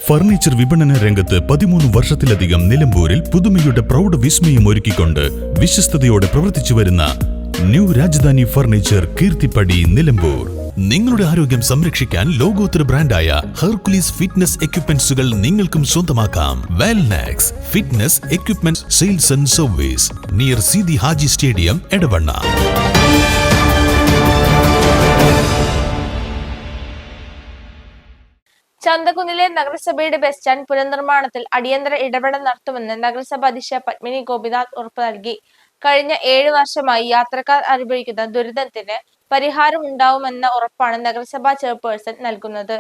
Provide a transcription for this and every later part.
Furniture വിപണന രംഗത്ത് 13 വർഷത്തിലധികം നിലമ്പൂരിൽ പുതുമയുടെ പ്രൗഢ വിസ്മയം ഒരുക്കിക്കൊണ്ട് വിശ്വസ്തയോടെ പ്രവർത്തിച്ചു വരുന്ന ന്യൂ രാജധാനി ഫർണിച്ചർ കീർത്തിപ്പടി നിലമ്പൂർ. നിങ്ങളുടെ ആരോഗ്യം സംരക്ഷിക്കാൻ ലോകോത്തര ബ്രാൻഡായ ഹെർക്കുലീസ് ഫിറ്റ്നസ് എക്യുപ്മെന്റ്സുകൾ നിങ്ങൾക്കും സ്വന്തമാക്കാം. Wellnex fitness equipment sales and service near Seethi Haji stadium, Edavanna. ചന്തക്കുന്നിലെ നഗരസഭയുടെ ബസ് സ്റ്റാൻഡ് പുനർനിർമ്മാണത്തിൽ അടിയന്തര ഇടപെടൽ നടത്തുമെന്ന് നഗരസഭ അധ്യക്ഷ പത്മിനി ഗോപിനാഥ് ഉറപ്പു നൽകി. കഴിഞ്ഞ 7 വർഷമായി യാത്രക്കാർ അനുഭവിക്കുന്ന ദുരിതത്തിന് പരിഹാരം ഉണ്ടാവുമെന്ന ഉറപ്പാണ് നഗരസഭാ ചെയർപേഴ്സൺ നൽകുന്നത്.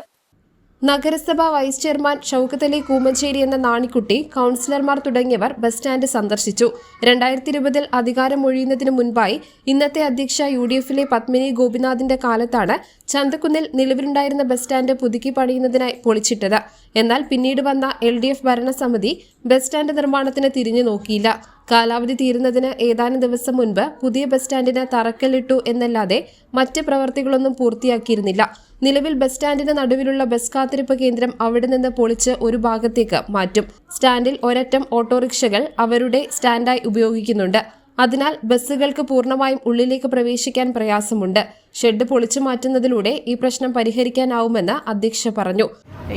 നഗരസഭ വൈസ് ചെയർമാൻ ഷൗക്കത്ത് അലി കൂമഞ്ചേരി എന്ന നാണിക്കുട്ടി, കൌൺസിലർമാർ തുടങ്ങിയവർ ബസ് സ്റ്റാൻഡ് സന്ദർശിച്ചു. 2020 അധികാരമൊഴിയുന്നതിനു മുൻപായി ഇന്നത്തെ അധ്യക്ഷ UDFിലെ പത്മിനി ഗോപിനാഥിന്റെ കാലത്താണ് ചന്തക്കുന്നിൽ നിലവിലുണ്ടായിരുന്ന ബസ് സ്റ്റാൻഡ് പുതുക്കി പണിയുന്നതിനായി പൊളിച്ചിട്ടത്. എന്നാൽ പിന്നീട് വന്ന LDF ഭരണസമിതി ബസ് സ്റ്റാൻഡ് നിർമ്മാണത്തിന് തിരിഞ്ഞു നോക്കിയില്ല. കാലാവധി തീരുന്നതിന് ഏതാനും ദിവസം മുൻപ് പുതിയ ബസ് സ്റ്റാൻഡിന് തറക്കല്ലിട്ടു എന്നല്ലാതെ മറ്റ് പ്രവർത്തികളൊന്നും പൂർത്തിയാക്കിയിരുന്നില്ല. നിലവിൽ ബസ് സ്റ്റാൻഡിന് നടുവിലുള്ള ബസ് കാത്തിരിപ്പ് കേന്ദ്രം അവിടെ നിന്ന് പൊളിച്ച് ഒരു ഭാഗത്തേക്ക് മാറ്റും. സ്റ്റാൻഡിൽ ഒരറ്റം ഓട്ടോറിക്ഷകൾ അവരുടെ സ്റ്റാൻഡായി ഉപയോഗിക്കുന്നുണ്ട്. അതിനാൽ ബസ്സുകൾക്ക് പൂർണ്ണമായും ഉള്ളിലേക്ക് പ്രവേശിക്കാൻ പ്രയാസമുണ്ട്. ഷെഡ് പൊളിച്ചു മാറ്റുന്നതിലൂടെ ഈ പ്രശ്നം പരിഹരിക്കാനാവുമെന്ന് അധ്യക്ഷ പറഞ്ഞു.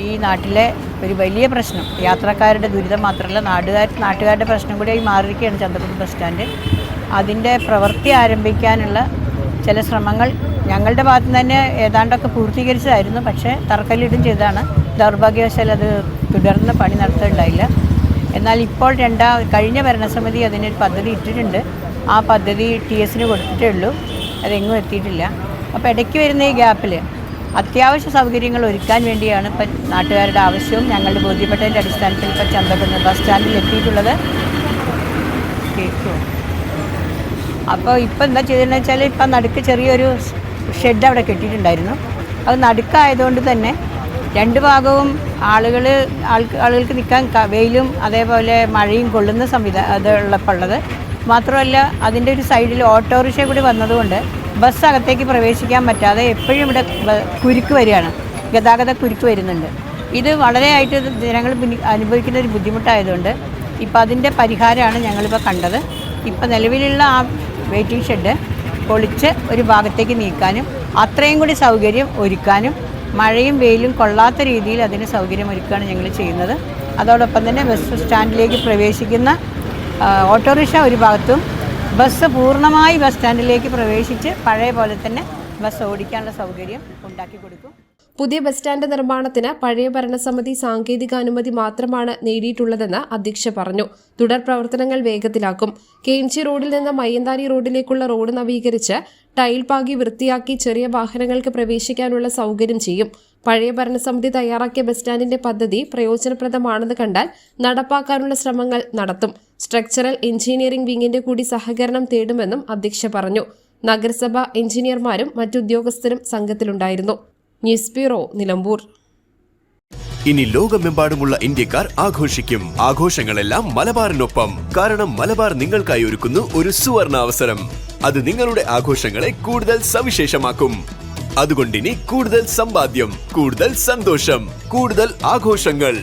ഈ നാട്ടിലെ ഒരു വലിയ പ്രശ്നം യാത്രക്കാരുടെ ദുരിതം മാത്രമല്ല, നാട്ടുകാരുടെ പ്രശ്നം കൂടി മാറിയിരിക്കുകയാണ് ചന്തക്കുന്ന് ബസ് സ്റ്റാൻഡ്. അതിൻ്റെ പ്രവൃത്തി ആരംഭിക്കാനുള്ള ചില ശ്രമങ്ങൾ ഞങ്ങളുടെ ഭാഗത്തു നിന്ന് തന്നെ ഏതാണ്ടൊക്കെ പൂർത്തീകരിച്ചതായിരുന്നു. പക്ഷേ തറക്കല്ലിടും ചെയ്താണ്. ദൗർഭാഗ്യവശാൽ അത് തുടർന്ന് പണി നടത്തുന്നുണ്ടായില്ല. എന്നാൽ ഇപ്പോൾ കഴിഞ്ഞ ഭരണസമിതി അതിനൊരു പദ്ധതി ഇട്ടിട്ടുണ്ട്. ആ പദ്ധതി TSന് കൊടുത്തിട്ടേ ഉള്ളൂ, അതെങ്ങും എത്തിയിട്ടില്ല. അപ്പോൾ ഇടയ്ക്ക് വരുന്ന ഈ ഗ്യാപ്പിൽ അത്യാവശ്യ സൗകര്യങ്ങൾ ഒരുക്കാൻ വേണ്ടിയാണ് ഇപ്പം നാട്ടുകാരുടെ ആവശ്യവും ഞങ്ങളുടെ ബോധ്യപ്പെട്ടതിൻ്റെ അടിസ്ഥാനത്തിൽ ഇപ്പം ചന്തക്കുന്ന് ബസ് സ്റ്റാൻഡിൽ എത്തിയിട്ടുള്ളത്. അപ്പോൾ ഇപ്പം എന്താ ചെയ്തതെന്ന് വെച്ചാൽ ഇപ്പം നടുക്ക് ചെറിയൊരു ഷെഡ് അവിടെ കെട്ടിയിട്ടുണ്ടായിരുന്നു. അത് നടുക്കായതുകൊണ്ട് തന്നെ 2 ഭാഗവും ആളുകൾക്ക് നിൽക്കാൻ വെയിലും അതേപോലെ മഴയും കൊള്ളുന്ന അത് ഉള്ളത് മാത്രമല്ല, അതിൻ്റെ ഒരു സൈഡിൽ ഓട്ടോറിക്ഷ കൂടി വന്നതുകൊണ്ട് ബസ് അകത്തേക്ക് പ്രവേശിക്കാൻ പറ്റാതെ എപ്പോഴും ഇവിടെ കുരുക്ക് വരികയാണ്, ഗതാഗത കുരുക്ക് വരുന്നുണ്ട്. ഇത് വളരെയായിട്ട് ജനങ്ങൾ അനുഭവിക്കുന്ന ഒരു ബുദ്ധിമുട്ടായതുകൊണ്ട് ഇപ്പം അതിൻ്റെ പരിഹാരമാണ് ഞങ്ങളിപ്പോൾ കണ്ടത്. ഇപ്പം നിലവിലുള്ള ആ വെയിറ്റിംഗ് ഷെഡ് പൊളിച്ച് ഒരു ഭാഗത്തേക്ക് നീക്കാനും അത്രയും കൂടി സൗകര്യം ഒരുക്കാനും മഴയും വെയിലും കൊള്ളാത്ത രീതിയിൽ അതിന് സൗകര്യം ഒരുക്കുകയാണ് ഞങ്ങൾ ചെയ്യുന്നത്. അതോടൊപ്പം തന്നെ ബസ് സ്റ്റാൻഡിലേക്ക് പ്രവേശിക്കുന്ന ഓട്ടോറിക്ഷ ഒരു ഭാഗത്തും ബസ് പൂർണ്ണമായി ബസ് സ്റ്റാൻഡിലേക്ക് പ്രവേശിച്ച് പഴയ പോലെ തന്നെ ബസ് ഓടിക്കാനുള്ള സൗകര്യം ഉണ്ടാക്കി കൊടുക്കും. പുതിയ ബസ് സ്റ്റാൻഡ് നിർമ്മാണത്തിന് പഴയ ഭരണസമിതി സാങ്കേതിക അനുമതി മാത്രമാണ് നേടിയിട്ടുള്ളതെന്ന് അധ്യക്ഷ പറഞ്ഞു. തുടർ പ്രവർത്തനങ്ങൾ വേഗത്തിലാക്കും. KNG റോഡിൽ നിന്ന് മയ്യന്താനി റോഡിലേക്കുള്ള റോഡ് നവീകരിച്ച് ടൈൽ പാകി വൃത്തിയാക്കി ചെറിയ വാഹനങ്ങൾക്ക് പ്രവേശിക്കാനുള്ള സൗകര്യം ചെയ്യും. പഴയ ഭരണസമിതി തയ്യാറാക്കിയ ബസ് സ്റ്റാൻഡിന്റെ പദ്ധതി പ്രയോജനപ്രദമാണെന്ന് കണ്ടാൽ നടപ്പാക്കാനുള്ള ശ്രമങ്ങൾ നടത്തും. സ്ട്രക്ചറൽ എഞ്ചിനീയറിംഗ് വിങ്ങിന്റെ കൂടി സഹകരണം തേടുമെന്നും അധ്യക്ഷ പറഞ്ഞു. നഗരസഭ എഞ്ചിനീയർമാരും മറ്റുദ്യോഗസ്ഥരും സംഘത്തിലുണ്ടായിരുന്നു. News bureau, Nilambur. ഇനി ലോകമെമ്പാടുമുള്ള ഇന്ത്യക്കാർ ആഘോഷിക്കും. ആഘോഷങ്ങളെല്ലാം മലബാറിനൊപ്പം. കാരണം മലബാർ നിങ്ങൾക്കായി ഒരുക്കുന്നു ഒരു സുവർണ അവസരം. അത് നിങ്ങളുടെ ആഘോഷങ്ങളെ കൂടുതൽ സവിശേഷമാക്കും. അതുകൊണ്ടിനി കൂടുതൽ സമ്പാദ്യം, കൂടുതൽ സന്തോഷം, കൂടുതൽ ആഘോഷങ്ങൾ.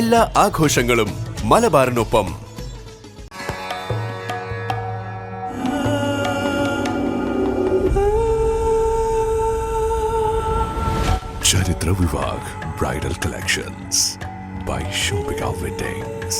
എല്ലാ ആഘോഷങ്ങളും മലബാറിനൊപ്പം. Charitra Vivag Bridal Collections by Shobhika Weddings.